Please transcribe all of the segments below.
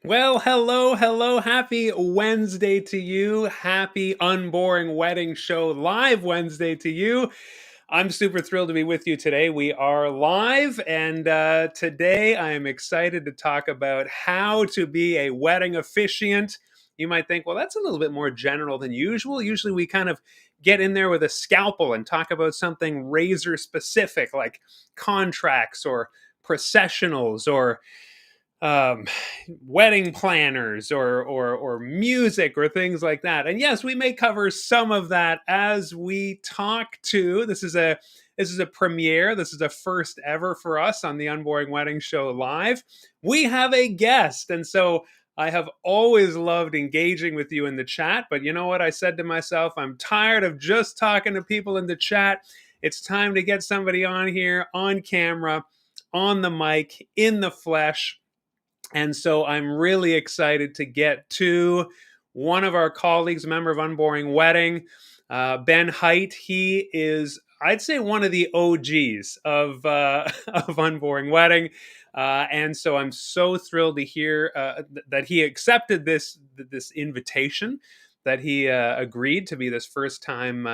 Well, hello, hello. Happy Wednesday to you. Happy Unboring Wedding Show live Wednesday to you. I'm super thrilled to be with you today. We are live, and today I am excited to talk about how to be a wedding officiant. You might think, well, that's a little bit more general than usual. Usually we kind of get in there with a scalpel and talk about something razor specific like contracts or processionals or um, wedding planners or music or things like that. And yes, we may cover some of that as we talk to. This is a premiere. This is a first ever for us on the Unboring Wedding Show live. We have a guest, and so I have always loved engaging with you in the chat. But you know what? I said to myself, I'm tired of just talking to people in the chat. It's time to get somebody on here, on camera, on the mic, in the flesh. And so I'm really excited to get to one of our colleagues, a member of Unboring Wedding, Ben Heit. He is, I'd say, one of the OGs of of Unboring Wedding. And so I'm so thrilled to hear that he accepted this invitation, that he agreed to be this first time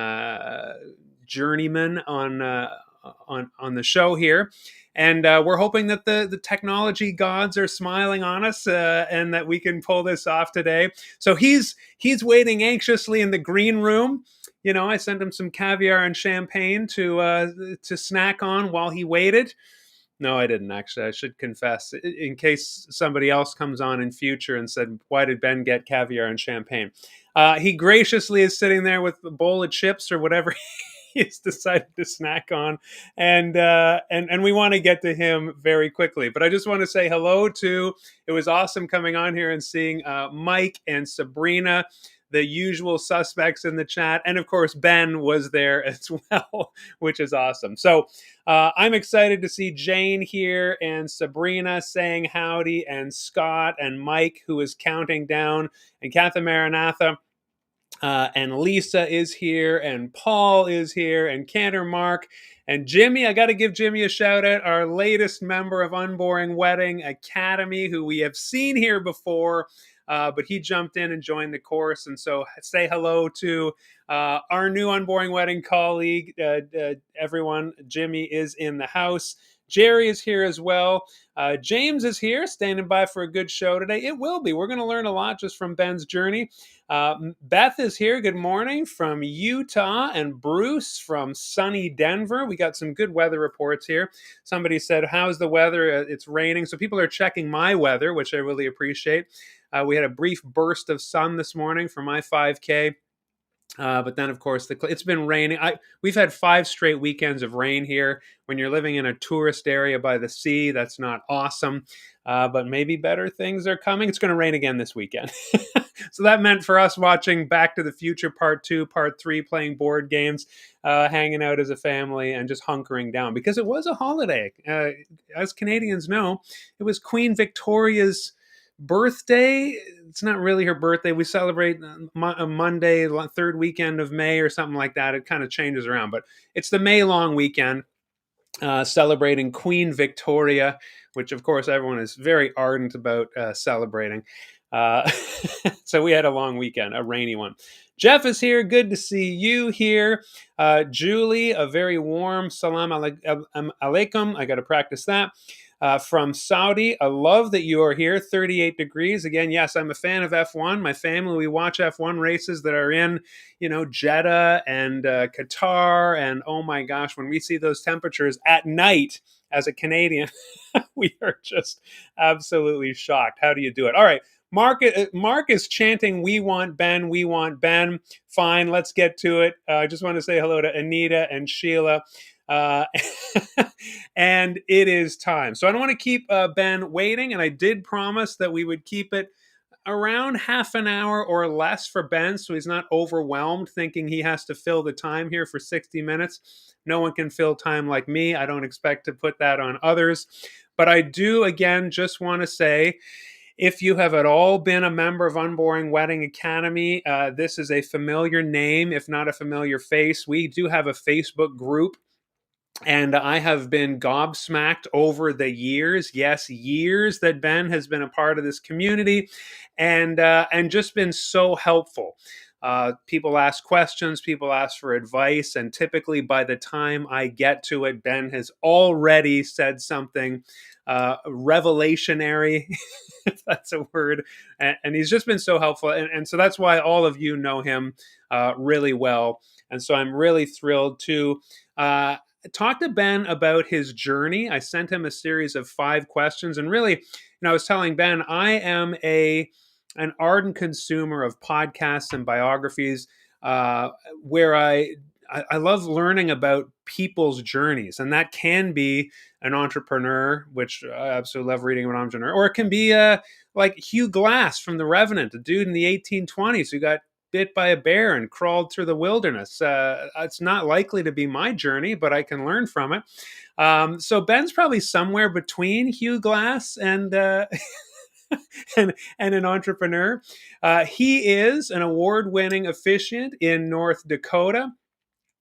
journeyman on the show here. And we're hoping that the technology gods are smiling on us and that we can pull this off today. So he's waiting anxiously in the green room. You know, I sent him some caviar and champagne to snack on while he waited. No, I didn't actually. I should confess, in case somebody else comes on in future and said, "Why did Ben get caviar and champagne?" He graciously is sitting there with a bowl of chips or whatever he's decided to snack on, and we want to get to him very quickly. But I just want to say hello to. It was awesome coming on here and seeing Mike and Sabrina, the usual suspects in the chat, and of course Ben was there as well, which is awesome. So I'm excited to see Jane here and Sabrina saying howdy, and Scott and Mike, who is counting down, and Katha Maranatha. And Lisa is here, and Paul is here, and Cantor Mark, and Jimmy. I got to give Jimmy a shout out, our latest member of Unboring Wedding Academy, who we have seen here before, but he jumped in and joined the course. And so say hello to our new Unboring Wedding colleague, everyone. Jimmy is in the house. Jerry is here as well. James is here, standing by for a good show today. It will be. We're going to learn a lot just from Ben's journey. Beth is here. Good morning from Utah, and Bruce from sunny Denver. We got some good weather reports here. Somebody said, how's the weather? It's raining. So people are checking my weather, which I really appreciate. We had a brief burst of sun this morning for my 5K. But then, of course, it's been raining. We've had 5 straight weekends of rain here. When you're living in a tourist area by the sea, that's not awesome. But maybe better things are coming. It's going to rain again this weekend. So that meant for us watching Back to the Future Part 2, Part 3, playing board games, hanging out as a family, and just hunkering down. Because it was a holiday. As Canadians know, it was Queen Victoria's birthday. It's not really her birthday. We celebrate a Monday, third weekend of May or something like that. It kind of changes around, but it's the May long weekend, celebrating Queen Victoria, which of course everyone is very ardent about celebrating. So we had a long weekend, a rainy one. Jeff is here. Good to see you here. Julie, a very warm salam alaikum. I got to practice that. From Saudi, I love that you are here. 38 degrees. Again, yes, I'm a fan of F1. My family, we watch F1 races that are in, Jeddah and Qatar. And oh my gosh, when we see those temperatures at night as a Canadian, we are just absolutely shocked. How do you do it? All right. Mark is chanting, "We want Ben, we want Ben." Fine, let's get to it. I just want to say hello to Anita and Sheila. And it is time. So I don't want to keep Ben waiting, and I did promise that we would keep it around half an hour or less for Ben, so he's not overwhelmed thinking he has to fill the time here for 60 minutes. No one can fill time like me. I don't expect to put that on others. But I do, again, just want to say, if you have at all been a member of Unboring Wedding Academy, this is a familiar name, if not a familiar face. We do have a Facebook group And I have been gobsmacked over the years, yes, years that Ben has been a part of this community, and just been so helpful. People ask questions, people ask for advice, and typically by the time I get to it, Ben has already said something revelationary, if that's a word, and he's just been so helpful, and so that's why all of you know him really well, and so I'm really thrilled to. Talk to Ben about his journey. I sent him a series of 5 questions, and really, I was telling Ben I am a an ardent consumer of podcasts and biographies, uh, where I love learning about people's journeys, and that can be an entrepreneur, which I absolutely love reading about an entrepreneur, or it can be like Hugh Glass from The Revenant, a dude in the 1820s who got bit by a bear and crawled through the wilderness. It's not likely to be my journey, but I can learn from it. So Ben's probably somewhere between Hugh Glass and an entrepreneur. He is an award-winning officiant in North Dakota.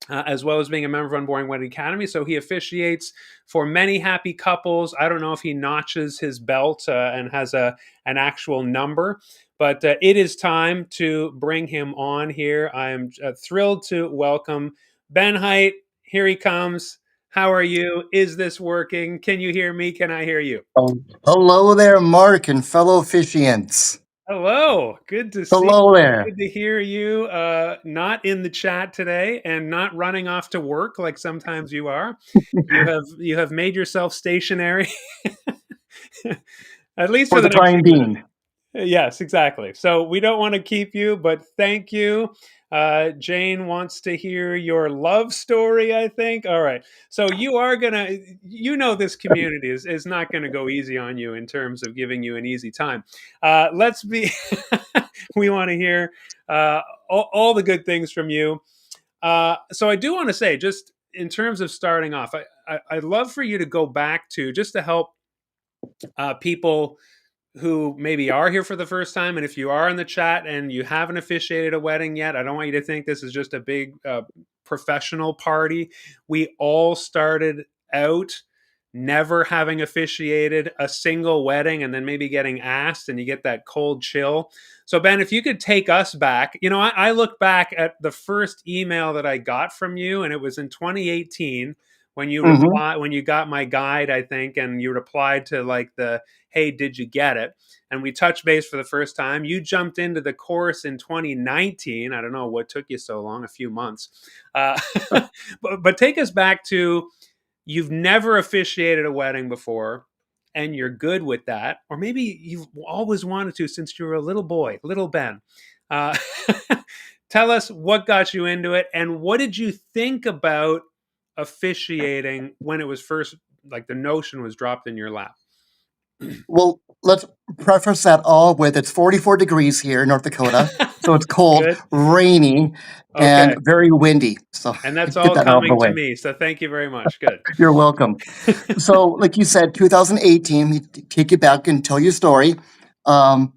As well as being a member of Unboring Wedding Academy. So he officiates for many happy couples. I don't know if he notches his belt and has an actual number, but it is time to bring him on here. I am thrilled to welcome Ben Heit. Here he comes. How are you? Is this working? Can you hear me? Can I hear you? Hello there, Mark and fellow officiants. Hello. Good to see Hello you. there. Good to hear you. Not in the chat today and not running off to work like sometimes you are. You have made yourself stationary, at least for For the the next time few minutes. being. Yes, exactly. So we don't want to keep you, but thank you. Jane wants to hear your love story, I think. All right. So you are going to, this community is not going to go easy on you in terms of giving you an easy time. Let's be, we want to hear all the good things from you. So I do want to say, just in terms of starting off, I'd love for you to go back to just to help people who maybe are here for the first time. And if you are in the chat and you haven't officiated a wedding yet, I don't want you to think this is just a big professional party. We all started out never having officiated a single wedding and then maybe getting asked and you get that cold chill. So Ben, if you could take us back, I look back at the first email that I got from you, and it was in 2018 when Hmm. when you got my guide, I think, and you replied to like the, hey, did you get it? And we touched base for the first time. You jumped into the course in 2019. I don't know what took you so long, a few months. Uh, but take us back to, you've never officiated a wedding before and you're good with that. Or maybe you've always wanted to since you were a little boy, little Ben. Uh, Tell us what got you into it and what did you think about officiating when it was first, like the notion was dropped in your lap? Well, let's preface that all with it's 44 degrees here in North Dakota. So it's cold, Good. rainy, and Okay. very windy. So And that's get all that out of the coming to way. me. So thank you very much. Good. You're welcome. So, like you said, 2018, we take you back and tell your story. Um,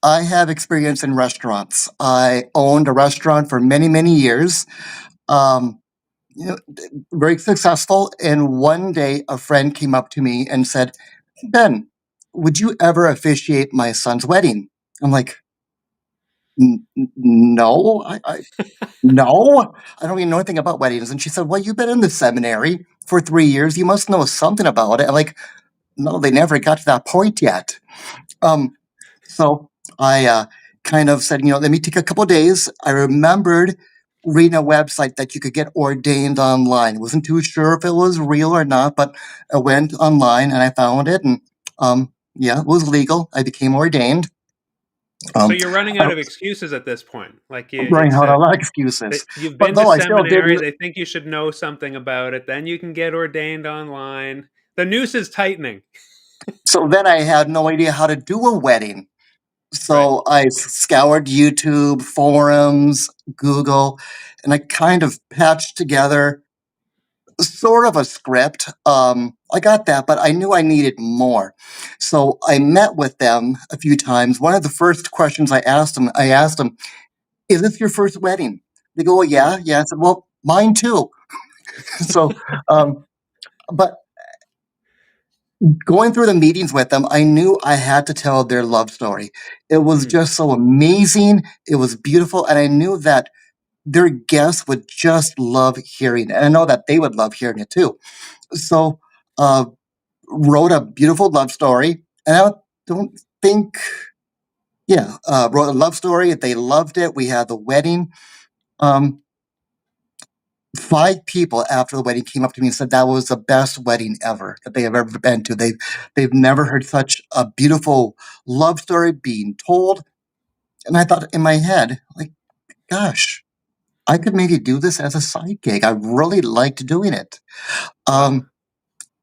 I have experience in restaurants. I owned a restaurant for many, many years. Um, very successful. And one day, a friend came up to me and said, Ben, would you ever officiate my son's wedding? I'm like, No, no, I don't even know anything about weddings. And she said, well, you've been in the seminary for 3 years. You must know something about it. I'm like, no, they never got to that point yet. Um, so I kind of said, let me take a couple of days. I remembered reading a website that you could get ordained online. Wasn't too sure if it was real or not, but I went online and I found it, and yeah, it was legal. I became ordained. So Um, you're running I out of excuses at this point. Like running out a lot of excuses, you've but been to no, I still did. seminary. They think you should know something about it. Then you can get ordained online. The noose is tightening. So then I had no idea how to do a wedding. Right. So I scoured YouTube, forums, Google, and I kind of patched together sort of a script. I got that, but I knew I needed more. So I met with them a few times. One of the first questions I asked them, is this your first wedding? They go, well, yeah, yeah. I said, well, mine too. So um, But going through the meetings with them, I knew I had to tell their love story. It was Mm, just so amazing. It was beautiful. And I knew that their guests would just love hearing it. And I know that they would love hearing it too. So, uh, wrote a beautiful love story. And I don't think, yeah, wrote a love story. They loved it. We had the wedding. Um, 5 people after the wedding came up to me and said that was the best wedding ever that they have ever been to. They've never heard such a beautiful love story being told. And I thought in my head, like, gosh, I could maybe do this as a side gig. I really liked doing it. wow. Um,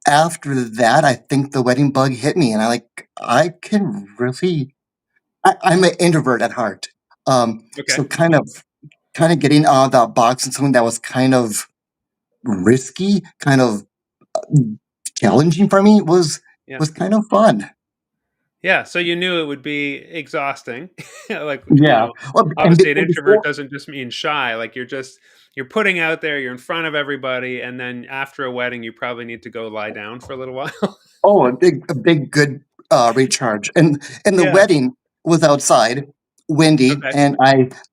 After that, I think the wedding bug hit me, and I can really. I'm an introvert at heart, Okay. so kind of getting out of that box and something that was kind of risky, kind of challenging for me Yeah. was kind of fun. Yeah. So you knew it would be exhausting. Like, Yeah. Well, obviously an and introvert before, doesn't just mean shy. Like you're putting out there, you're in front of everybody, and then after a wedding, you probably need to go lie down for a little while. oh, a big good recharge, and the Yeah. wedding was outside, windy, Okay. and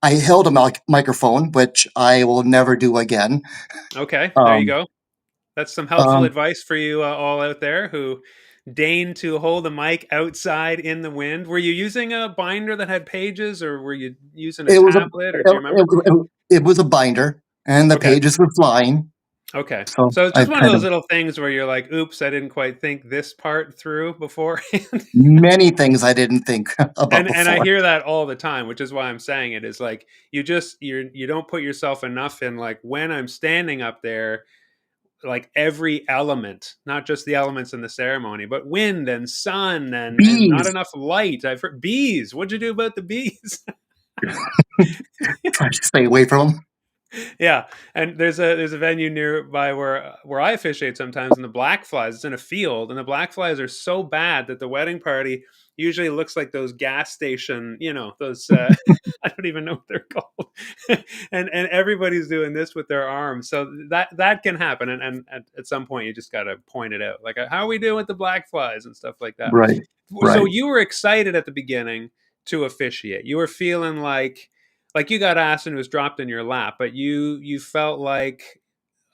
I held a microphone, which I will never do again. Okay. There you Um, go. That's some helpful um, advice for you all out there who deign to hold a mic outside in the wind. Were you using a binder that had pages, or were you using a it was a tablet, or do you remember? it was a binder, and the Okay. pages were flying, Okay. so So it's I just one of kind those of little things where you're like, "Oops, I didn't quite think this part through beforehand." many things I didn't think about And I before. hear that all the time, which is why I'm saying it is like you don't put yourself enough in, like, when I'm standing up there, like every element, not just the elements in the ceremony, but wind and sun and not Bees, enough light. I've heard bees. What'd you do about the bees? try to stay away from them. Yeah, and there's a venue nearby where I officiate sometimes, and the black flies. It's in a field, and the black flies are so bad that the wedding party usually looks like those gas station, those I don't even know what they're called, and everybody's doing this with their arms, so that can happen, and at some point you just got to point it out, like, how are we doing with the black flies and stuff like that. Right, So right. you were excited at the beginning to officiate. You were feeling like you got asked and it was dropped in your lap, but you felt like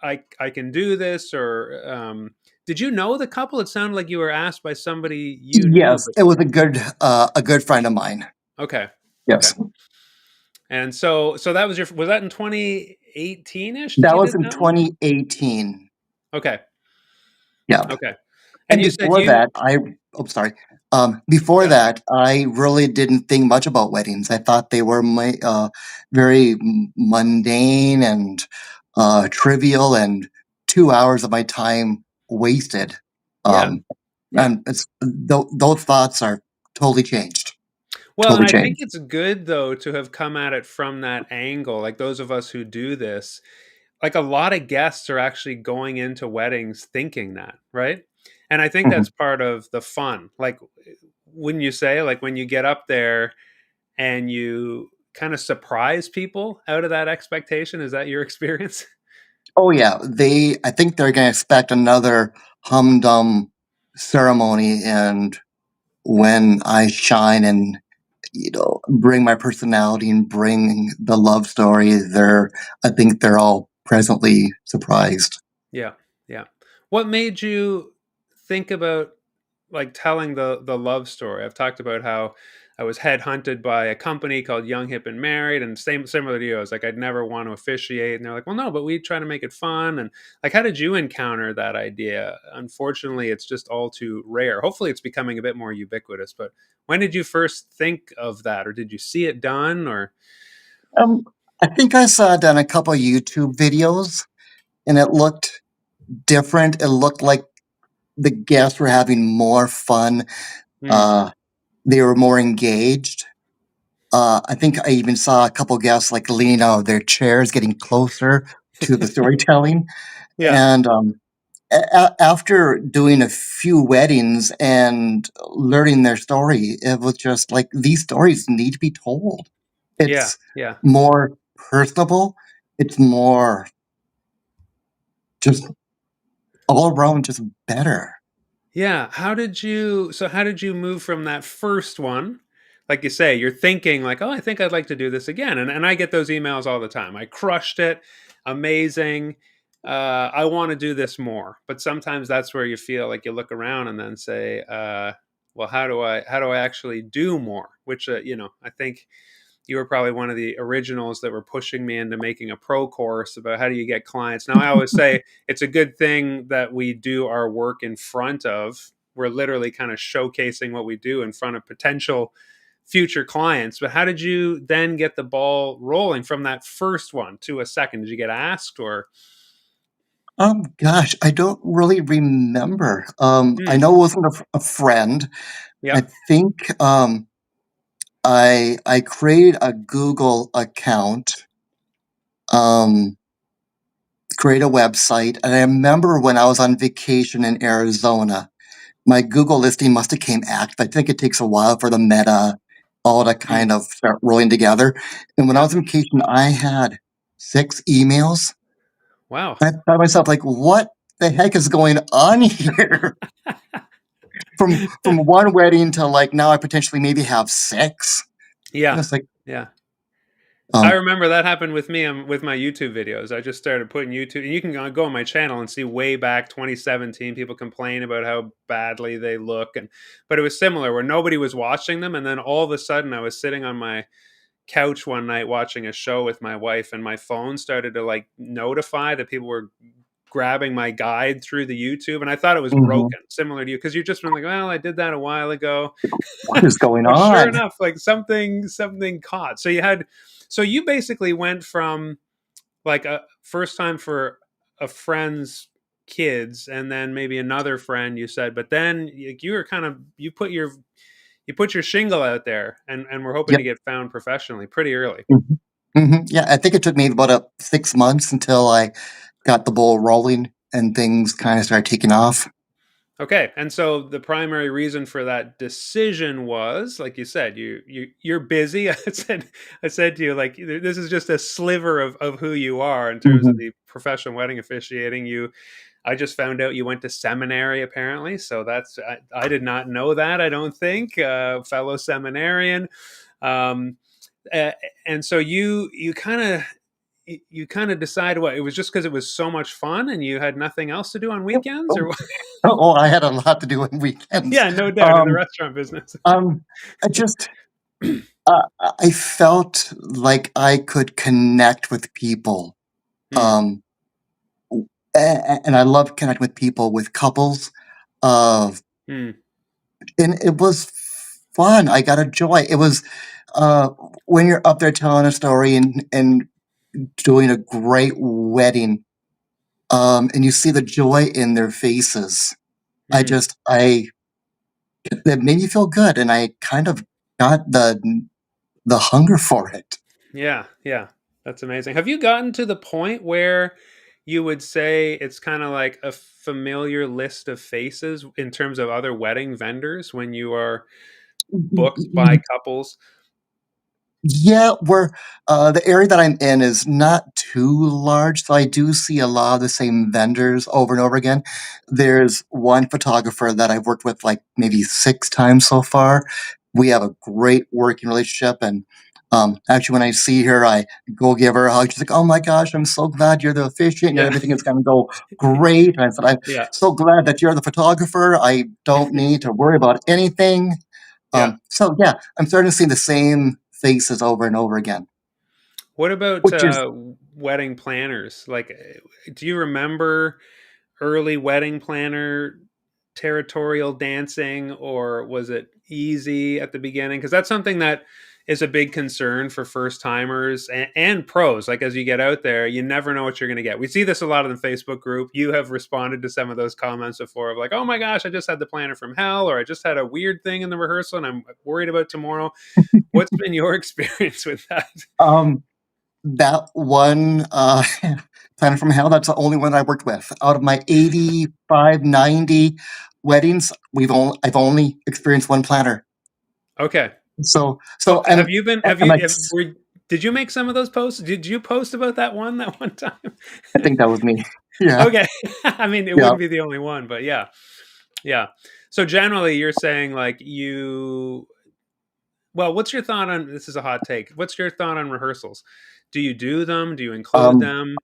I can do this, or did you know the couple? It sounded like you were asked by somebody you knew Yes, it was before. a good friend of mine. Okay, okay, Yes, and so that was that in 2018 ish that that you was did in that one? 2018. Okay, Yeah. okay, and And you said before you that, sorry. Before yeah that, I really didn't think much about weddings. I thought they were very mundane and trivial, and 2 hours of my time wasted. yeah Um, yeah. and those thoughts are totally changed. Well, and Totally I think changed. it's good though to have come at it from that angle. Like those of us who do this, like a lot of guests are actually going into weddings thinking that, right? And I think Mhm. that's part of the fun. Like, wouldn't you say, like, when you get up there and you kind of surprise people out of that expectation? Is that your experience? Oh yeah, I think they're going to expect another humdum ceremony, and when I shine and bring my personality and bring the love story, I think they're all presently surprised. Yeah, yeah. What made you think about, like, telling the love story? I've talked about how I was headhunted by a company called Young Hip and Married, and similar to you. I was like, I'd never want to officiate, and they're like, well, no, but we try to make it fun. And like, how did you encounter that idea? Unfortunately, it's just all too rare. Hopefully, it's becoming a bit more ubiquitous. But when did you first think of that, or did you see it done, or Um, I think I saw it on a couple of YouTube videos, and it looked different. It looked like the guests were having more fun. Hmm, Uh, they were more engaged. I think I even saw a couple guests like leaning out of their chairs, getting closer to the storytelling. yeah, And after doing a few weddings and learning their story, it was just like these stories need to be told. yeah, It's yeah, more personable. It's more just all around just better. Yeah. How did you move from that first one? Like you say, you're thinking like, oh, I think I'd like to do this again. And I get those emails all the time. I crushed it. Amazing. I want to do this more. But sometimes that's where you feel like you look around and then say, well, how do I actually do more? Which, I think you were probably one of the originals that were pushing me into making a pro course about how do you get clients. Now, I always say it's a good thing that we do our work in front of, we're literally kind of showcasing what we do in front of potential future clients. But how did you then get the ball rolling from that first one to a second? Did you get asked or? Gosh, I don't really remember. I Hmm, know it wasn't a friend. I yep. think I created a Google account, um, create a website, and I remember when I was on vacation in Arizona, my Google listing must have came active. I think it takes a while for the meta all to Hmm, kind of start rolling together. And when I yep. was on vacation, I had 6 emails. Wow. I thought to myself, like, what the heck is going on here? From one wedding to like now I potentially maybe have six. And Yeah. it's like, Yeah. I um, remember that happened with me with my YouTube videos. I just started putting YouTube, and you can go on my channel and see way back 2017. People complain about how badly they look, but it was similar where nobody was watching them, and then all of a sudden, I was sitting on my couch one night watching a show with my wife, and my phone started to like notify that people were grabbing my guide through the YouTube, and I thought it was mhm, broken, similar to you, because you're just been like, well, I did that a while ago, what is going but sure on? enough, like something caught. So you basically went from like a first time for a friend's kids, and then maybe another friend. You said, but then you were kind of you put your shingle out there, and we're hoping to Yep. get found professionally pretty early. Mhm. Yeah, I think it took me about 6 months until I got the ball rolling and things kind of started taking off. Okay, and so the primary reason for that decision was, like you said, you're busy. I said to you, like, this is just a sliver of who you are in terms of Mhm. the professional wedding officiating. I just found out you went to seminary apparently, so I did not know that. I don't think fellow seminarian, um, a- and so you kind of decide what it was just because it was so much fun and you had nothing else to do on Yep. weekends, or Oh, oh, I had a lot to do on weekends. yeah, no doubt in the Um, restaurant business. um, I just I felt like I could connect with people. Hmm. Um, and I love connecting with people with couples. Uh, Hmm. and it was fun. I got a joy. It was uh, when you're up there telling a story and doing a great wedding, and you see the joy in their faces. Hmm. I That made me feel good, and I kind of got the hunger for it. Yeah, yeah, that's amazing. Have you gotten to the point where you would say it's kind of like a familiar list of faces in terms of other wedding vendors when you are booked by couples? Yeah, we're the area that I'm in is not too large, so I do see a lot of the same vendors over and over again. There's one photographer that I've worked with like maybe 6 times so far. We have a great working relationship, and actually, when I see her, I go give her a hug. She's like, "Oh my gosh, I'm so glad you're the officiant, and Yeah, everything is going to go great." And I said, "I'm yeah, so glad that you're the photographer. I don't need to worry about anything." yeah. So yeah, I'm starting to see the same faces over and over again, What about which is wedding planners? Like, do you remember early wedding planner territorial dancing, or was it easy at the beginning? Because that's something that is a big concern for first timers and pros. Like, as you get out there, you never know what you're going to get. We see this a lot in the Facebook group. You have responded to some of those comments before of like, oh my gosh, I just had the planner from hell, or I just had a weird thing in the rehearsal and I'm worried about tomorrow. What's been your experience with that? um, that one Planet from Hell. That's the only one I worked with. Out of my 85, 90 weddings, I've only experienced one planner. Okay. So Oh, have you been? Have I'm you? like, Did you make some of those posts? Did you post about that one time? I think that was me. Yeah. Okay. I mean, it Yeah. wouldn't be the only one, but yeah. Yeah. So generally you're saying like you well, what's your thought on this is a hot take. What's your thought on rehearsals? Do you do them? Do you include Um, them?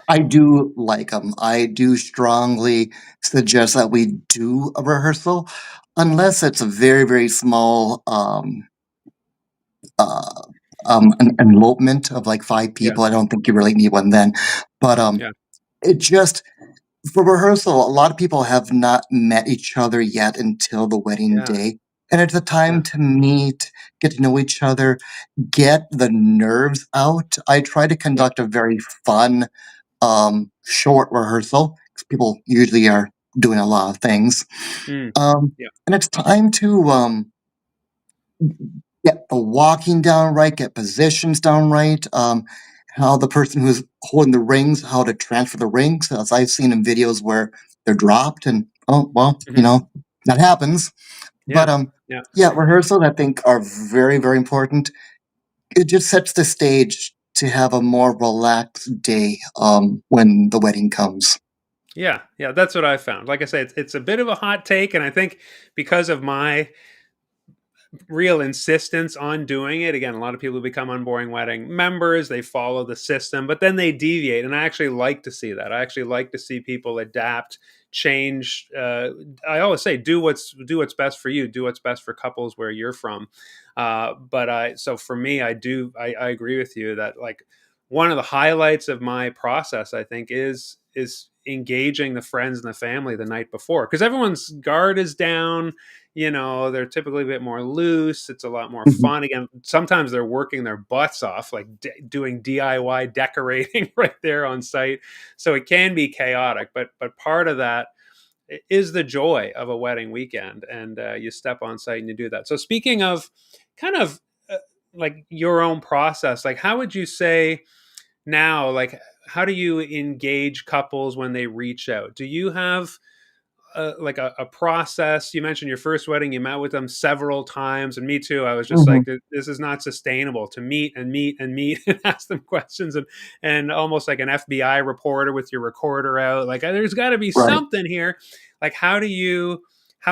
I do like them. I do strongly suggest that we do a rehearsal, unless it's a very, very small uh, an elopement of like five Yeah. people. I don't think you really need one then. But Yeah. it just for rehearsal, a lot of people have not met each other yet until the wedding Yeah. day. And it's a Yeah. time to meet, get to know each other, get the nerves out. I try to Yeah. conduct a very fun, short rehearsal because people usually are doing a lot of things. Mm. Um, Yeah. and it's time to get the walking down right, get positions down right, how the person who's holding the rings, how to transfer the rings, as I've seen in videos where they're dropped and, oh, well, Mhm. that happens. But, Yeah. Yeah. yeah, rehearsals I think are very, very important. It just sets the stage to have a more relaxed day, when the wedding comes. Yeah. Yeah. That's what I found. Like I say, it's a bit of a hot take, and I think because of my real insistence on doing it. Again, a lot of people become unboring wedding members, they follow the system, but then they deviate. And I actually like to see that. I actually like to see people adapt, change. I always say, do what's best for you, do what's best for couples where you're from. But I, so for me, I agree with you that like one of the highlights of my process, I think, is engaging the friends and the family the night before because everyone's guard is down, they're typically a bit more loose. It's a lot more Mhm. fun. Again, sometimes they're working their butts off, like doing DIY decorating right there on site. So it can be chaotic, but part of that is the joy of a wedding weekend, and you step on site and you do that. So speaking of kind of like your own process, like how would you say now, like how do you engage couples when they reach out? Do you have like a process? You mentioned your first wedding, you met with them several times, and me too. I was just like, Mhm. this is not sustainable to meet and meet and meet and ask them questions and almost like an FBI reporter with your recorder out. Like, there's got to be Right. something here. Like, how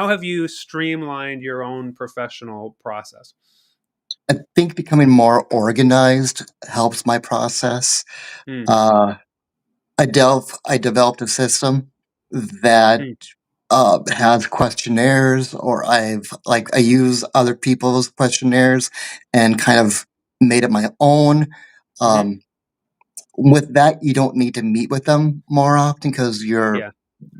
have you streamlined your own professional process? I think becoming more organized helps my process. Mm, Uh, I developed a system that mm, has questionnaires, or I use other people's questionnaires and kind of made it my own. hmm. Um, with that, you don't need to meet with them more often because Yeah,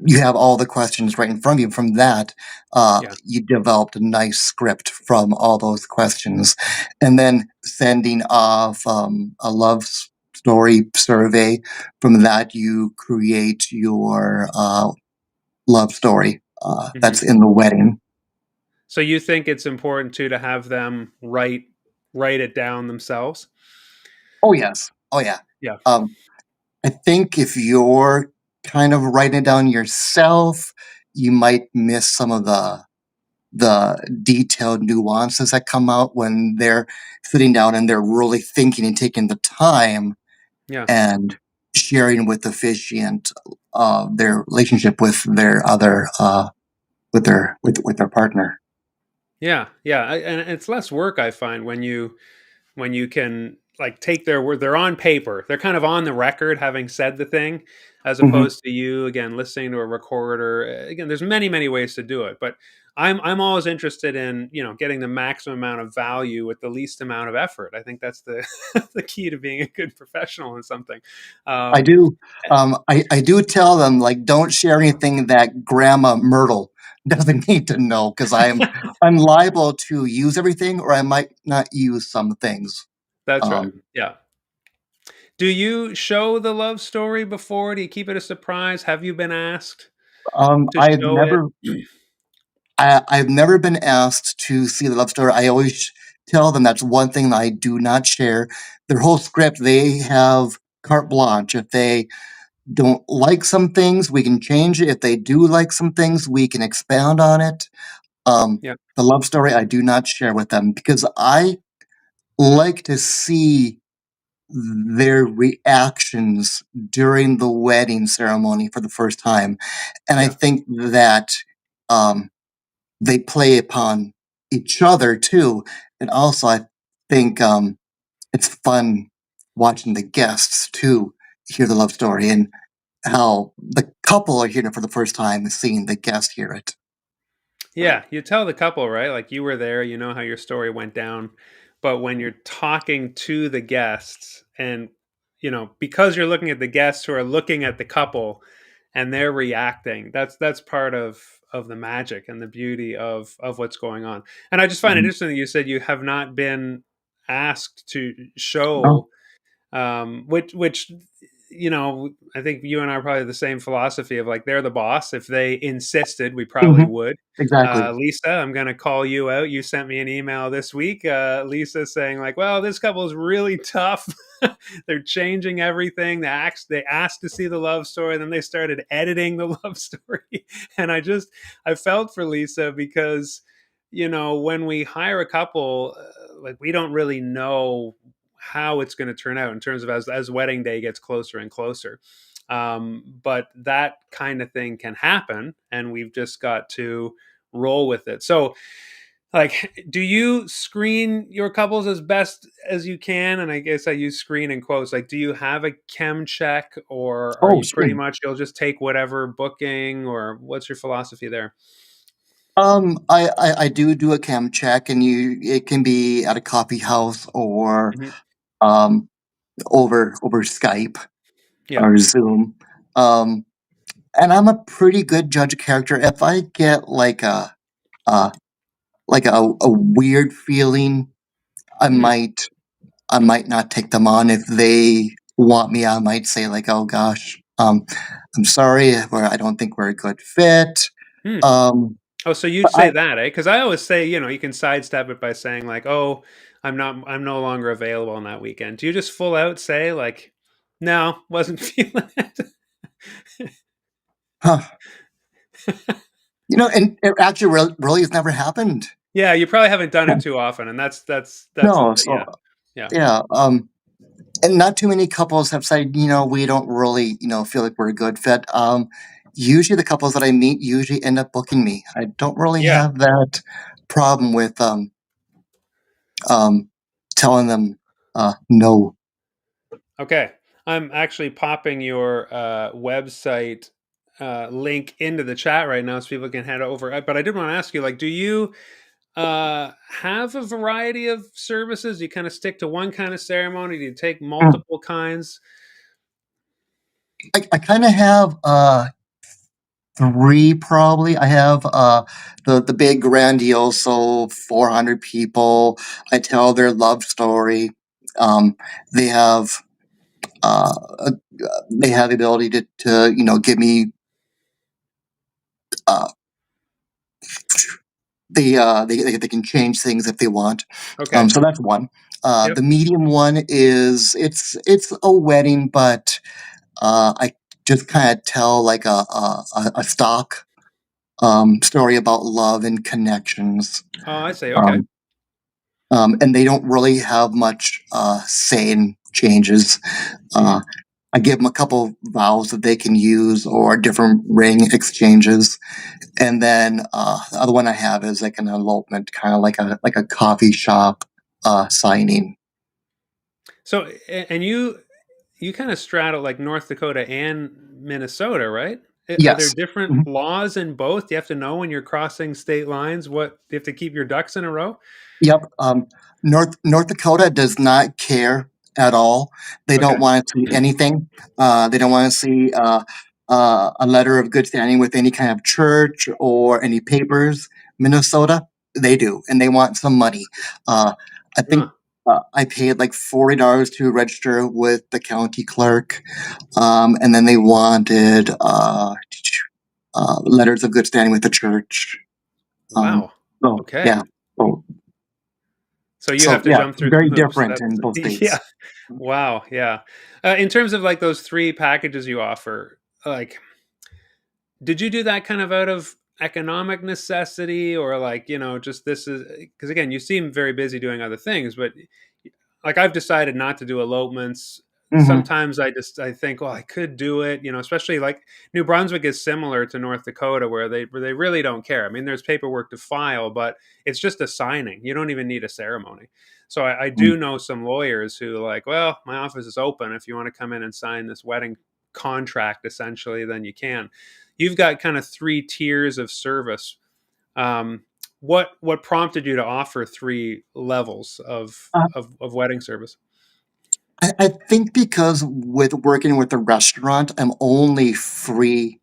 you have all the questions right in front of you. From that, yeah, you developed a nice script from all those questions, and then sending off a story survey. From that, you create your love story hmm. that's in the wedding. So you think it's important too to have them write it down themselves? Oh yes, oh yeah. Yeah, Um, I think if you're kind of writing it down yourself, you might miss some of the detailed nuances that come out when they're sitting down and they're really thinking and taking the time yeah. and sharing with the officiant their relationship with their other with their partner. Yeah, yeah, and it's less work I find when you can like take their word. They're on paper. They're kind of on the record having said the thing, as Hmm. opposed to you again listening to a recorder. Again, there's many ways to do it, but I'm always interested in getting the maximum amount of value with the least amount of effort. I think that's the the key to being a good professional in something. I Um, do. I do tell them like don't share anything that Grandma Myrtle doesn't need to know because I'm liable to use everything or I might not use some things. that's right. Um, Yeah. Do you show the love story before? Do you keep it a surprise? Have you been asked to I've show it? I've never been asked to see the love story. I always tell them that's one thing that I do not share. Their whole script, they have carte blanche. If they don't like some things, we can change it. If they do like some things, we can expound on it. Yeah. The love story I do not share with them because I like to see their reactions during the wedding ceremony for the first time. And I Yeah. think that um, they play upon each other too. And also, I think it's fun watching the guests too hear the love story and how the couple are hearing it for the first time and seeing the guests hear it. Yeah, you tell the couple, right? Like you were there, you know how your story went down. But when you're talking to the guests and because you're looking at the guests who are looking at the couple and they're reacting, that's part of the magic and the beauty of what's going on. And I just find it Mhm. interesting that you said you have not been asked to Oh, show which I think you and I are probably the same philosophy of like they're the boss. If they insisted, we probably mhm, would. exactly. Lisa, I'm going to call you out. You sent me an email this week, Lisa, saying like, "Well, this couple is really tough. They're changing everything. They asked to see the love story, then they started editing the love story." And I felt for Lisa because when we hire a couple, like we don't really know how it's going to turn out in terms of as wedding day gets closer and closer. But that kind of thing can happen, and we've just got to roll with it. So, like, do you screen your couples as best as you can? And I guess I use screen in quotes. Like, do you have a chem check, or are Oh, you pretty screen. much you'll just take whatever booking, or what's your philosophy there? I do a chem check, and it can be at a coffee house or Mhm. um, over Skype Yeah. or Zoom. Um, and I'm a pretty good judge of character. If I get uh, a weird feeling, I Hmm. might I might not take them on. If they want me, I might say like, "Oh gosh, I'm sorry, I don't think we're a good fit." Hmm. Um, Oh, so you'd but say that, eh? Because I always say, you can sidestep it by saying like, "Oh, I'm no longer available on that weekend." Do you just full out say like, "No, wasn't feeling it"? huh, and it actually really has never happened. Yeah, you probably haven't done it too often, and that's No, yeah, so yeah, yeah, and not too many couples have said, we don't really, feel like we're a good fit. Usually the couples that I meet usually end up booking me. I don't really yeah. have that problem with um, telling them no. Okay, I'm actually popping your website link into the chat right now, so people can head over. But I did want to ask you, like, do you have a variety of services? Do you kind of stick to one kind of ceremony? Do you take Mm. multiple kinds? I kind of have three probably. I have the big grandiose, so 400 people. I tell their love story. Um, they have uh, uh, they have the ability to give me uh, they can change things if they want. Okay. So that's one. Yep. The medium one is it's a wedding, but I just kind of tell like a stock story about love and connections. Oh, I see. Okay. Um, and they don't really have much say in changes. Hmm. Uh, I give them a couple vows that they can use or different ring exchanges, and then the other one I have is like an elopement, kind of like a coffee shop signing. So, and you kind of straddle like North Dakota and Minnesota, right? Are there Yes. different Mhm. laws in both? Do you have to know when you're crossing state lines? What do you have to keep your ducks in a row? Yep. North Dakota does not care at all. They don't Okay. want to see anything. They don't want to see a letter of good standing with any kind of church or any papers. Minnesota, they do, and they want some money. I think Huh. I paid like $40 to register with the county clerk, and then they wanted letters of good standing with the church. Um, Wow. so Okay. yeah. So So you so have to yeah, jump through very hoops. different in both That's yeah. states. Wow. Yeah. In terms of like those three packages you offer, like, did you do that kind of out of economic necessity, or like just this is because again, you seem very busy doing other things, but like I've decided not to do elopements. Hmm. Sometimes I think, well, I could do it, especially like New Brunswick is similar to North Dakota where they really don't care. I mean, there's paperwork to file, but it's just a signing. You don't even need a ceremony. So I do know some lawyers who like, well, my office is open. If you want to come in and sign this wedding contract, essentially, then you can. You've got kind of three tiers of service. Um, what prompted you to offer three levels of wedding service? I think because with working with the restaurant, I'm only free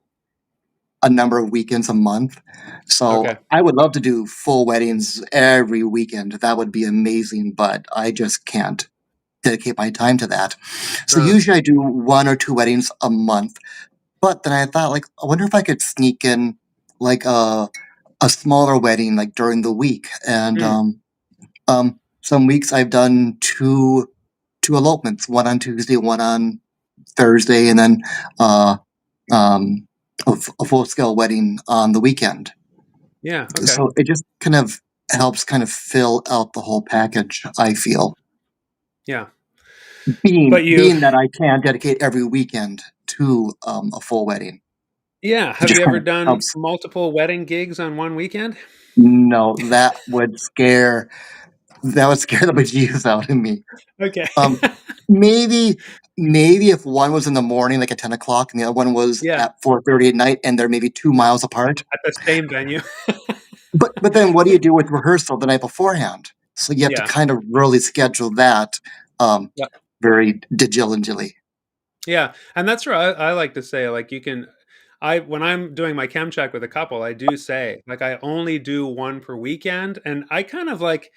a number of weekends a month. So Okay, I would love to do full weddings every weekend. That would be amazing, but I just can't dedicate my time to that. So sure. usually I do one or two weddings a month. But then I thought, like, I wonder if I could sneak in like a smaller wedding like during the week. And Hmm. some weeks I've done two elopements, one on Tuesday, one on Thursday, and then uh, a full scale wedding on the weekend. Yeah. Okay. So it just kind of helps kind of fill out the whole package, I feel. Yeah. Being But you, being that I can't dedicate every weekend to a full wedding. yeah. It Have just you kind ever of done helps. multiple wedding gigs on one weekend? No, that would scare the bejesus out of me. Okay. Um, maybe maybe if one was in the morning, like at 10 o'clock, and the other one was Yeah. at 4:30 at night, and they're maybe 2 miles apart. At the same venue. But then what do you do with rehearsal the night beforehand? So you have to Yeah. kind of really schedule that um, Yeah. very diligently. Yeah. And that's what I like to say. Like you can, when I'm doing my chem check with a couple, I do say like I only do one per weekend, and I kind of like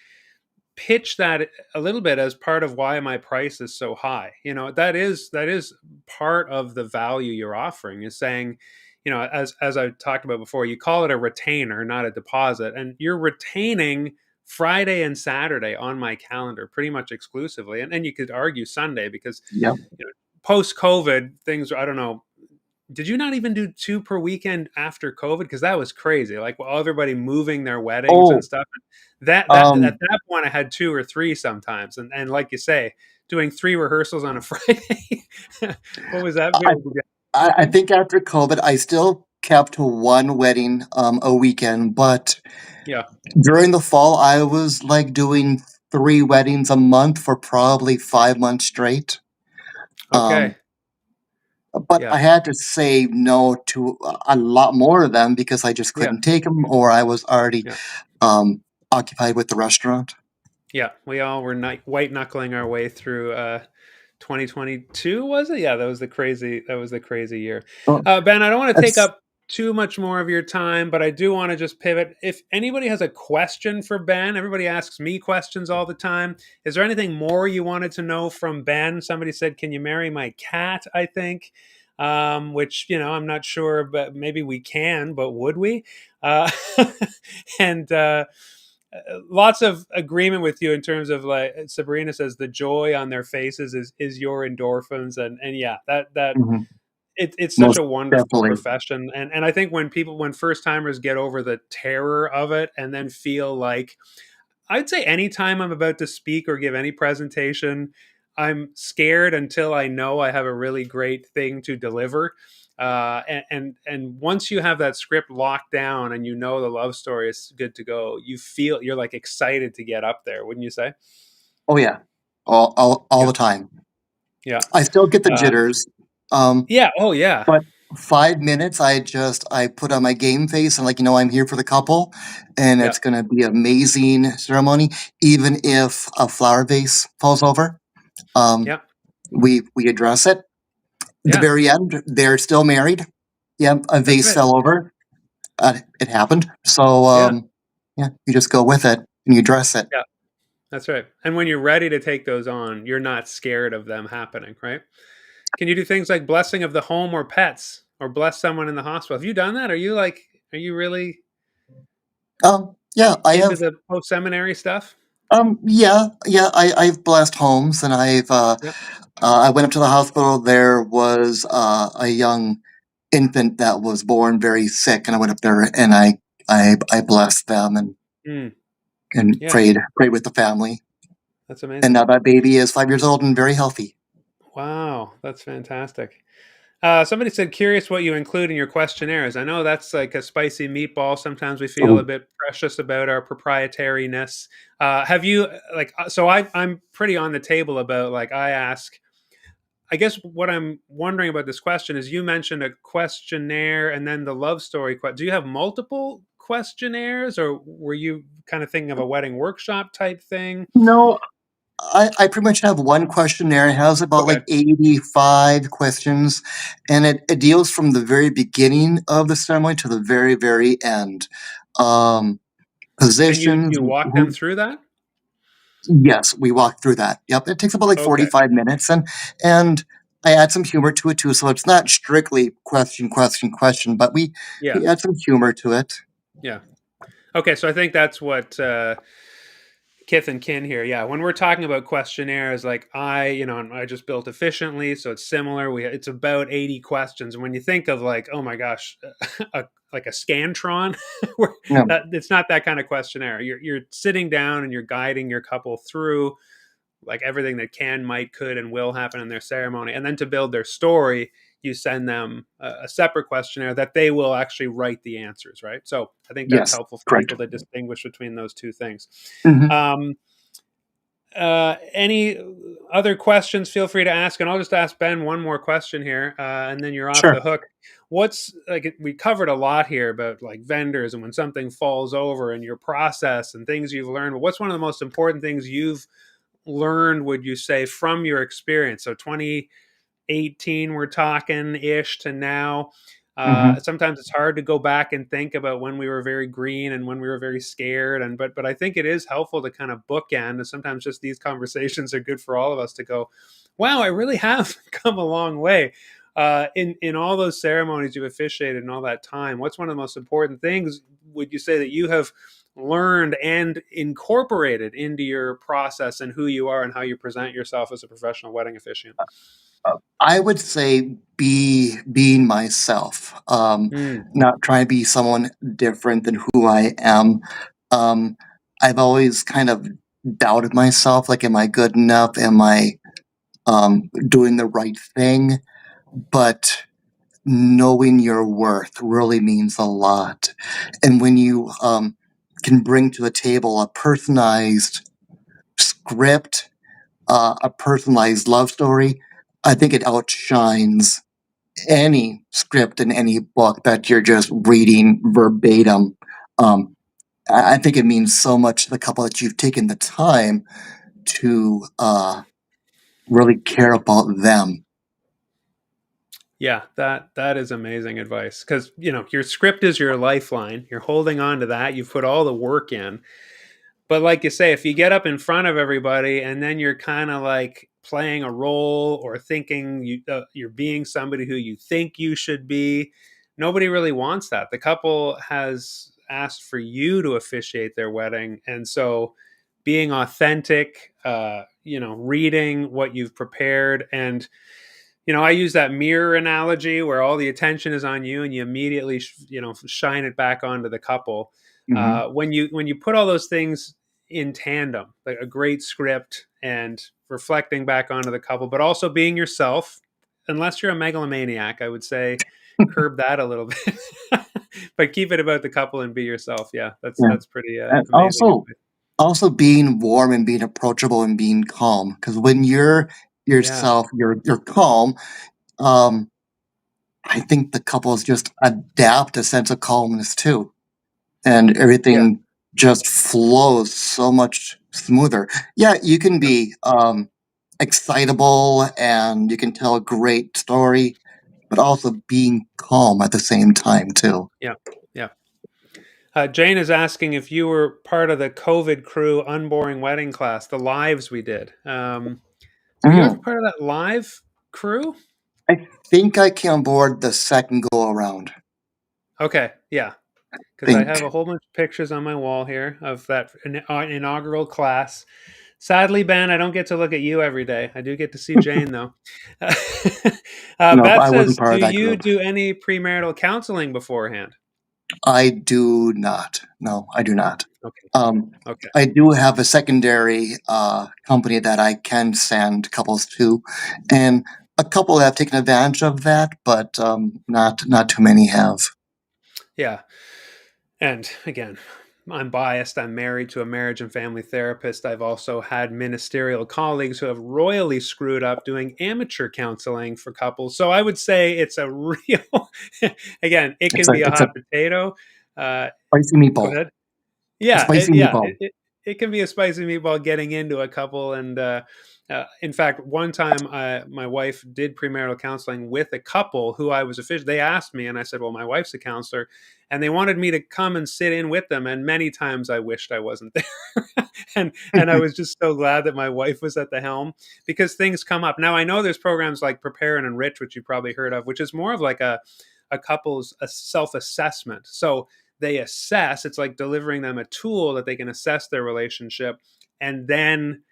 pitch that a little bit as part of why my price is so high. That is part of the value you're offering is saying, as I talked about before, you call it a retainer, not a deposit, and you're retaining Friday and Saturday on my calendar pretty much exclusively, and you could argue Sunday because Yep. post COVID things. I don't know, did you not even do two per weekend after COVID? Because that was crazy. Like well, everybody moving their weddings and Oh, stuff. That at um, that point, I had two or three sometimes, and like you say, doing three rehearsals on a Friday. What was that? I, Did you have I anything? think after COVID, I still kept one wedding a weekend, but Yeah. during the fall, I was like doing three weddings a month for probably 5 months straight. Um, Okay. but I Yeah. had to say no to a lot more of them because I just Yeah. couldn't take them, or I was already Yeah. um, occupied with the restaurant. Yeah. We all were white knuckling our way through 2022, was it? Yeah, that was the crazy year. Oh, Ben, I don't want to take that's up too much more of your time, but I do want to just pivot. If anybody has a question for Ben, everybody asks me questions all the time. Is there anything more you wanted to know from Ben? Somebody said, "Can you marry my cat?" I think, which I'm not sure, but maybe we can. But would we? Uh, and lots of agreement with you in terms of like Sabrina says the joy on their faces is your endorphins and yeah that mhm, it's such most a wonderful definitely. profession and I think when first timers get over the terror of it and then feel like I'd say anytime I'm about to speak or give any presentation, I'm scared until I know I have a really great thing to deliver. And once you have that script locked down and you know the love story is good to go, you're like excited to get up there, wouldn't you say? Oh yeah, all Yeah, the time. yeah, I still get the uh, jitters, um, yeah. Oh, yeah, but 5 minutes, I put on my game face and like I'm here for the couple, and yeah, it's gonna be amazing ceremony. Even if a flower vase falls over, um, yeah. we address it. The Yeah. very end, they're still married. Yeah, a That's vase right. fell over. It happened. So Yeah, yeah, you just go with it and you address it. yeah. That's right. And when you're ready to take those on, you're not scared of them happening, right? Can you do things like blessing of the home or pets or bless someone in the hospital? Have you done that? Are you really Yeah, I into have. the post seminary stuff? Yeah. I've blessed homes, and Yeah. I went up to the hospital. There was a young infant that was born very sick, and I went up there and I blessed them and Mm, and yeah. prayed with the family. That's And amazing. now that baby is 5 years old and very healthy. Wow, that's fantastic. Somebody said, curious what you include in your questionnaires. I know that's like a spicy meatball. Sometimes we feel a Oh, bit precious about our proprietariness. Have you, so I'm pretty on the table about, like, I ask, I guess what I'm wondering about this question is, you mentioned a questionnaire and then the love story. Do you have multiple questionnaires, or were you kind of thinking of a wedding workshop type thing? no, I pretty much have one questionnaire. It has about Okay. like 85 questions, and it deals from the very beginning of the ceremony to the very, very end. Um, And you Positions, you walk them through that? yes, we walk through that. Yep, it takes about like Okay. 45 minutes, and I add some humor to it too, so it's not strictly question, question, question, but Yeah. we add some humor to it. Yeah. Okay, so I think that's what kith and kin here. Yeah, when we're talking about questionnaires, like, I just built Efficiently, so it's similar. It's about 80 questions, and when you think of, like, oh my gosh, like a Scantron, where Yeah, that it's not that kind of questionnaire. You're sitting down and you're guiding your couple through, like, everything that can, might, could, and will happen in their ceremony, and then to build their story, you send them a separate questionnaire that they will actually write the answers, right? So I think that's yes, helpful for correct. people to distinguish between those two things. Hmm. um, any other questions, feel free to ask, and I'll just ask Ben one more question here, and then you're off Sure. the hook. What's, like, we covered a lot here about, like, vendors and when something falls over and your process and things you've learned, but what's one of the most important things you've learned, would you say, from your experience? So 2018, we're talking ish, to now. Hmm. Sometimes it's hard to go back and think about when we were very green and when we were very scared, and but I think it is helpful to kind of bookend, and sometimes just these conversations are good for all of us to go, wow, I really have come a long way. In all those ceremonies you've officiated and all that time, what's one of the most important things, would you say, that you have learned and incorporated into your process and who you are and how you present yourself as a professional wedding officiant? I would say being myself, Mm, not trying to be someone different than who I am. Um, I've always kind of doubted myself, like, am I good enough? Am I doing the right thing? But knowing your worth really means a lot. And when you can bring to the table a personalized script, a personalized love story, I think it outshines any script in any book that you're just reading verbatim. Um, I think it means so much to the couple that you've taken the time to really care about them. yeah, that is amazing advice, because your script is your lifeline. You're holding on to that. You've put all the work in. But like you say, if you get up in front of everybody and then you're kind of like playing a role or thinking you're being somebody who you think you should be, nobody really wants that. The couple has asked for you to officiate their wedding, and so being authentic, reading what you've prepared, and I use that mirror analogy where all the attention is on you and you immediately shine it back onto the couple. Hmm. When you put all those things in tandem, like a great script and reflecting back onto the couple, but also being yourself, unless you're a megalomaniac, I would say curb that a little bit. But keep it about the couple and be yourself. Yeah, that's Yeah. that's pretty And amazing advice. also being warm and being approachable and being calm. Because when you're Yeah, yourself, you're calm. Um, I think the couples just adapt a sense of calmness too, and yeah, everything just flows so much smoother. Yeah, you can yeah, be excitable and you can tell a great story, but also being calm at the same time too. yeah, yeah. Jane is asking if you were part of the COVID crew Unboring Wedding class, the lives we did. Were you ever Mm. part of that live crew? I think I came on board the second go around. Okay, yeah, because I have Think a whole bunch of pictures on my wall here of that inaugural class. Sadly, Ben, I don't get to look at you every day. I do get to see Jane, though. no, Beth I wasn't says, part do of that you group. do any premarital counseling beforehand? I do not. No, I do not. Okay. Um, Okay. I do have a secondary company that I can send couples to, and a couple have taken advantage of that, but not too many have. Yeah. And again, I'm biased. I'm married to a marriage and family therapist. I've also had ministerial colleagues who have royally screwed up doing amateur counseling for couples. So I would say it's a real, again, it It's can a be a it's a hot potato. Uh, spicy Go meatball. ahead. A Yeah, spicy meatball. it can be a spicy meatball getting into a couple. And in fact, one time my wife did premarital counseling with a couple who I was official. They asked me, and I said, "Well, my wife's a counselor," and they wanted me to come and sit in with them. And many times I wished I wasn't there, and I was just so glad that my wife was at the helm because things come up. Now I know there's programs like Prepare and Enrich, which you've probably heard of, which is more of like a couple's a self assessment. So they assess, it's like delivering them a tool that they can assess their relationship, and then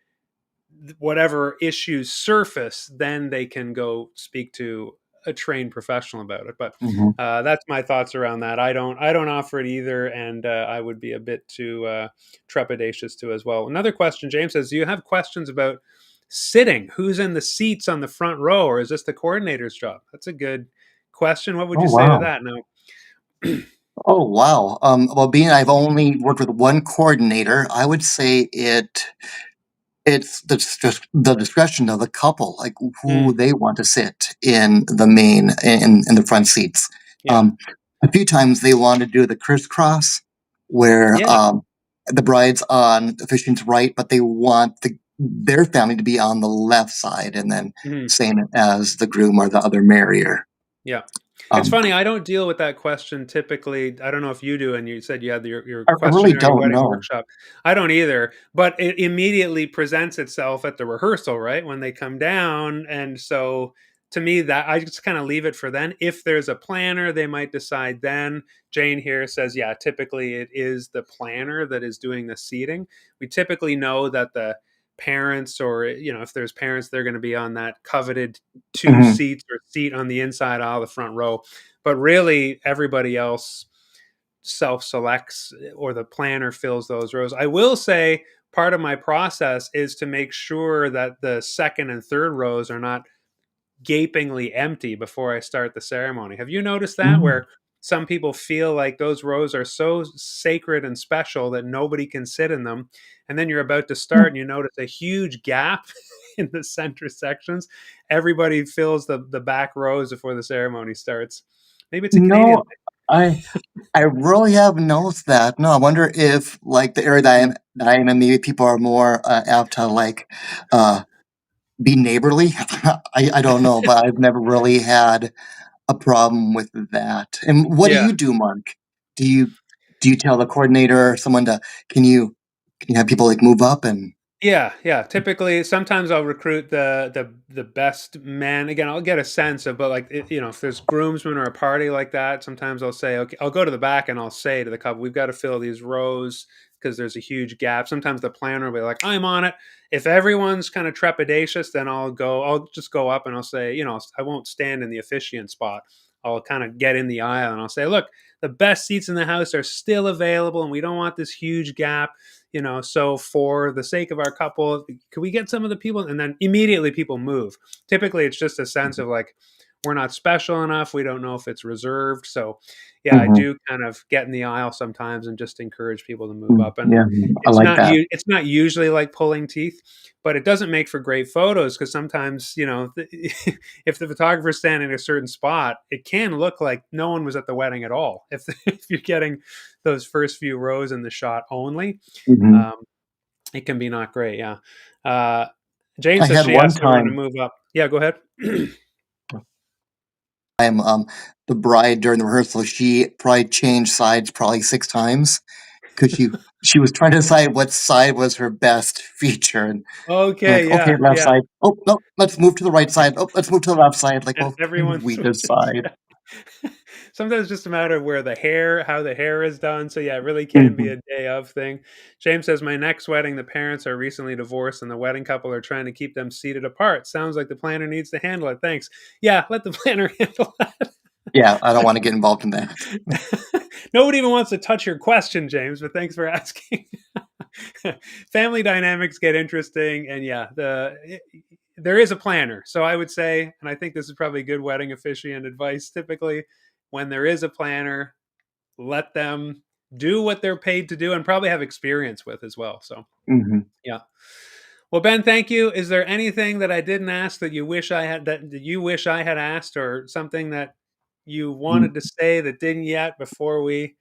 whatever issues surface, then they can go speak to a trained professional about it. But Mhm. that's my thoughts around that. I don't offer it either, and I would be a bit too trepidatious too as well. Another question, James says, do you have questions about sitting? Who's in the seats on the front row, or is this the coordinator's job? That's a good question. What would Oh you say to wow. that now? Oh wow. Well, being I've only worked with one coordinator, I would say it's the discretion of the couple, like who Mm, they want to sit in the in the front seats. yeah. Um, a few times they want to do the crisscross, where Yeah. the bride's on the officiant's right, but they want their family to be on the left side, and then Mhm. same as the groom or the other marrier. Yeah. It's Um, funny, I don't deal with that question typically. I don't know if you do, and you said you had your I really questionnaire, your don't wedding know. workshop. I don't either, but it immediately presents itself at the rehearsal, right? When they come down. And so to me, that I just kind of leave it for then. If there's a planner, they might decide then. Jane here says, yeah, typically it is the planner that is doing the seating. We typically know that the parents, or if there's parents, they're going to be on that coveted two Mhm. seats or seat on the inside aisle, the front row. But really, everybody else self selects, or the planner fills those rows. I will say part of my process is to make sure that the second and third rows are not gapingly empty before I start the ceremony. Have you noticed that, Mm. where some people feel like those rows are so sacred and special that nobody can sit in them, and then you're about to start and you notice a huge gap in the center sections? Everybody fills the back rows before the ceremony starts. Maybe it's a Canadian No, I I really have noticed that. No, I wonder if like the area thing. that I am in, maybe people are more apt to like uh, be neighborly. I don't know, but I've never really had a problem with that. And what do Yeah. you do, Mark? Do you do you tell the coordinator or someone to can you can you have people like move up and Yeah, yeah. Typically, sometimes I'll recruit the best men. Again, I'll get a sense of, but like if there's groomsmen or a party like that, sometimes I'll say, okay, I'll go to the back and I'll say to the couple, we've got to fill these rows because there's a huge gap. Sometimes the planner will be like, I'm on it. If everyone's kind of trepidatious, then I'll just go up and I'll say, I won't stand in the officiant spot. I'll kind of get in the aisle and I'll say, look, the best seats in the house are still available, and we don't want this huge gap. So for the sake of our couple, could we get some of the people? And then immediately people move. Typically it's just a sense of like, we're not special enough, we don't know if it's reserved. So yeah, I Mhm. do kind of get in the aisle sometimes and just encourage people to move Mm, up. And yeah, I like that. it's not usually like pulling teeth, but it doesn't make for great photos, because sometimes if the photographer's standing in a certain spot, it can look like no one was at the wedding at all if if you're getting those first few rows in the shot only. Mhm. um, it can be not great. Yeah. Uh, Jane I says had she one asked everyone to time move up. Yeah, go ahead. I'm the bride during the rehearsal. She probably changed sides probably 6 times because she was trying to decide what side was her best feature. And I'm like, Okay. okay, Yeah. left Yeah. side. Oh no, let's move to the right side. Oh, let's move to the left side. Like, And well, everyone we switches. decide. Yeah. Sometimes it's just a matter of how the hair is done. So yeah, it really can be Mhm. a day of thing. James says, my next wedding, the parents are recently divorced and the wedding couple are trying to keep them seated apart. Sounds like the planner needs to handle it. Thanks. Yeah, let the planner handle that. Yeah, I don't want to get involved in that. Nobody even wants to touch your question, James, but thanks for asking. Family dynamics get interesting, and yeah, there is a planner. So I would say, and I think this is probably good wedding officiant advice. Typically, when there is a planner, let them do what they're paid to do, and probably have experience with as well. So Hmm. yeah. Well, Ben, thank you. Is there anything that I didn't ask that you wish I had that you wish I had asked, or something that you wanted to say that didn't yet before we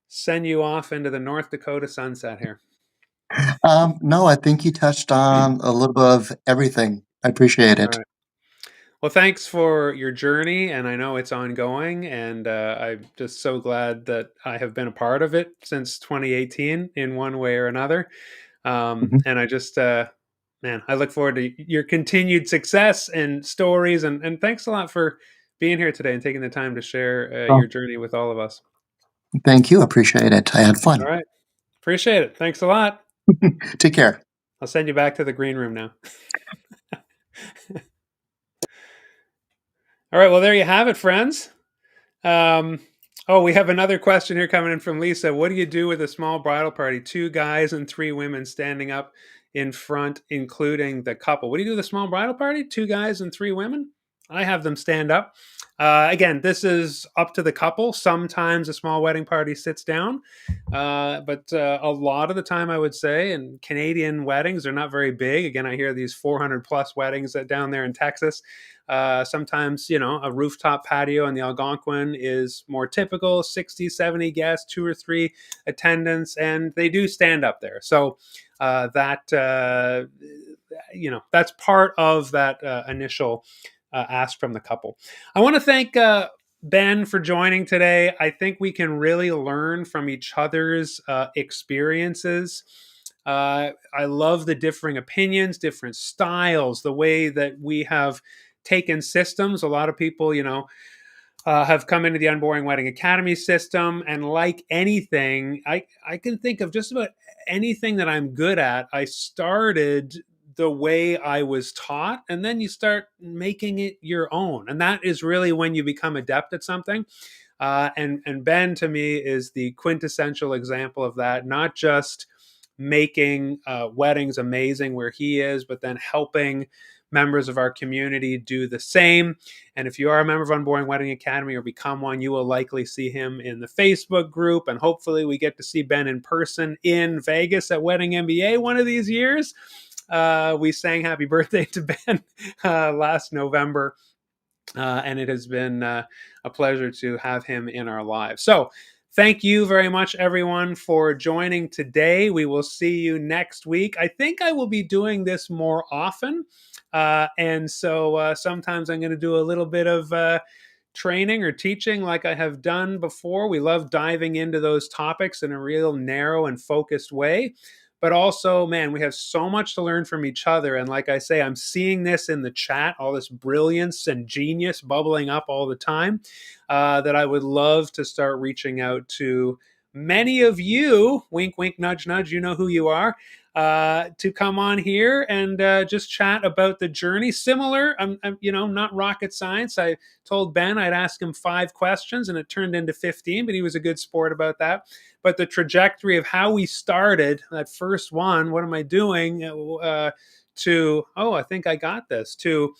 send you off into the North Dakota sunset here? No, I think you touched on a little bit of everything. I appreciate All it. right. Well, thanks for your journey, and I know it's ongoing, and I'm just so glad that I have been a part of it since 2018 in one way or another. Mhm. And I just, man, I look forward to your continued success and stories, and thanks a lot for being here today and taking the time to share Oh, your journey with all of us. thank you. Appreciate it. I had All fun. right, appreciate it. Thanks a lot. Take care. I'll send you back to the green room now. All right, well, there you have it, friends. Um, oh, we have another question here coming in from Lisa. What do you do with a small bridal party? Two guys and three women standing up in front, including the couple. What do you do with a small bridal party? Two guys and three women? I have them stand up. Again, this is up to the couple. Sometimes a small wedding party sits down, but a lot of the time, I would say, and Canadian weddings are not very big. Again, I hear these 400 plus weddings down there in Texas. Sometimes, a rooftop patio in the Algonquin is more typical 60, 70 guests, two or three attendants, and they do stand up there. So that's part of that initial ask from the couple. I want to thank Ben for joining today. I think we can really learn from each other's experiences. I love the differing opinions, different styles, the way that we have taken systems. A lot of people, have come into the Unboring Wedding Academy system, and like anything, I can think of just about anything that I'm good at. I started the way I was taught, and then you start making it your own, and that is really when you become adept at something. And Ben to me is the quintessential example of that. Not just making weddings amazing where he is, but then helping members of our community do the same. And if you are a member of Unboring Wedding Academy or become one, you will likely see him in the Facebook group. And hopefully, we get to see Ben in person in Vegas at Wedding MBA one of these years. We sang happy birthday to Ben last November. And it has been a pleasure to have him in our lives. So, thank you very much, everyone, for joining today. We will see you next week. I think I will be doing this more often. And so sometimes I'm going to do a little bit of training or teaching like I have done before. We love diving into those topics in a real narrow and focused way. But also, man, we have so much to learn from each other. And like I say, I'm seeing this in the chat, all this brilliance and genius bubbling up all the time, that I would love to start reaching out to many of you. Wink, wink, nudge, nudge. You know who you are. To come on here and just chat about the journey. Similar, not rocket science. I told Ben I'd ask him 5 questions, and it turned into 15, but he was a good sport about that. But the trajectory of how we started that first one, what am I doing? I think I got this, to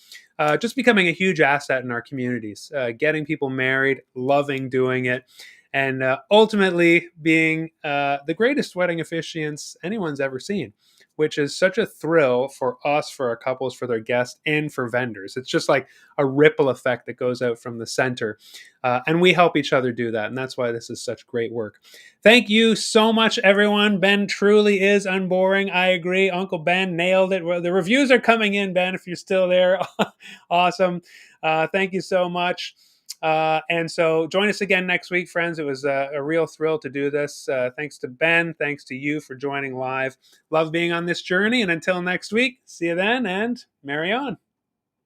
just becoming a huge asset in our communities, getting people married, loving doing it, and ultimately being the greatest wedding officiants anyone's ever seen, which is such a thrill for us, for our couples, for their guests, and for vendors. It's just like a ripple effect that goes out from the center. And we help each other do that. And that's why this is such great work. Thank you so much, everyone. Ben truly is unboring. I agree. Uncle Ben nailed it. Well, the reviews are coming in, Ben, if you're still there. Awesome. Thank you so much. And so join us again next week, friends. It was a real thrill to do this. Thanks to Ben. Thanks to you for joining live. Love being on this journey. And until next week, see you then and marry on.